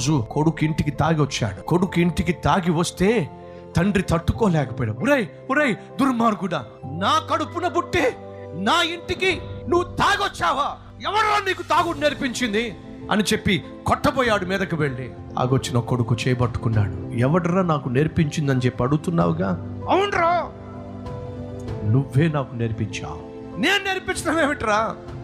రోజు కొడుకు ఇంటికి తాగి వచ్చాడు. కొడుకు ఇంటికి తాగి వస్తే తండ్రి తట్టుకోలేకపోయాడు. ఒరేయ్ దుర్మార్గుడా, నా కడుపున పుట్టి నా ఇంటికి నువ్వు తాగొచ్చావా? ఎవరో నీకు తాగుడు నేర్పించింది అని చెప్పి కొట్టబోయాడు. మీదకి వెళ్ళి ఆగొచ్చిన కొడుకు చేయబట్టుకున్నాడు. ఎవడరా నాకు నేర్పించిందని చెప్పి అడుగుతున్నావుగా? అవునరా, నువ్వే నాకు నేర్పించావు. నేను నేర్పించడం ఏమిట్రా?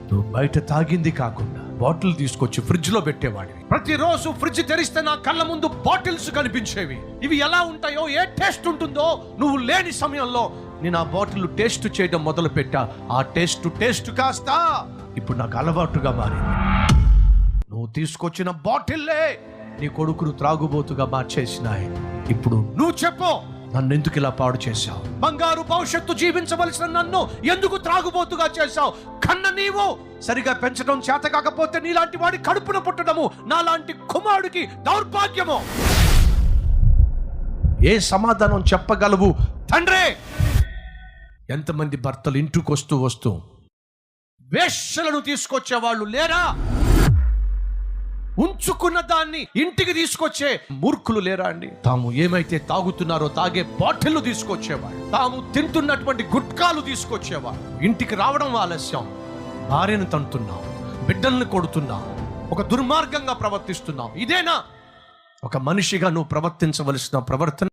నువ్వు బయట తాగింది కాకుండా బాటిల్ తీసుకొచ్చి ఫ్రిడ్జ్ లో పెట్టేవాడివి. ప్రతిరోజు ఫ్రిడ్జ్ తెరిస్తే నా కళ్ళ ముందు బాటిల్స్ కనిపించేవి. ఇవి ఎలా ఉంటాయో, ఏ టేస్ట్ ఉంటుందో నువ్వు లేని సమయంలో నేను ఆ బాటిల్ టేస్ట్ చేయడం మొదలు పెట్టా. ఆ టేస్ట్ కాస్త ఇప్పుడు నాకు అలవాటుగా మారింది. నువ్వు తీసుకొచ్చిన బాటిల్లే నీ కొడుకును త్రాగుబోతుగా మార్చేసినాయి. ఇప్పుడు నువ్వు చెప్పు, నన్ను ఎందుకు ఇలా పాడు చేశావు? బంగారు భవిష్యత్తు జీవించవలసిన నన్ను ఎందుకు త్రాగుబోతుగా చేశావు? కన్న నీవు సరిగా పెంచడం చేత కాకపోతే నీలాంటి వాడి కడుపున పుట్టడము నాలాంటి కుమారుడికి దౌర్భాగ్యము. ఏ సమాధానం చెప్పగలవు తండ్రి? ఎంతమంది భర్తలు ఇంటికి వస్తూ వేశ్యలను తీసుకొచ్చే వాళ్ళు లేరా? ఉంచుకున్న దాన్ని ఇంటికి తీసుకొచ్చే మూర్ఖులు లేరా అండి? తాము ఏమైతే తాగుతున్నారో తాగే బాటిల్ తీసుకొచ్చేవాడు, తాము తింటున్నటువంటి గుట్కాలు తీసుకొచ్చేవాడు. ఇంటికి రావడం ఆలస్యం, భార్యను తంటున్నాం, బిడ్డల్ని కొడుతున్నాం, ఒక దుర్మార్గంగా ప్రవర్తిస్తున్నాం. ఇదేనా ఒక మనిషిగా నువ్వు ప్రవర్తించవలసిన ప్రవర్తన?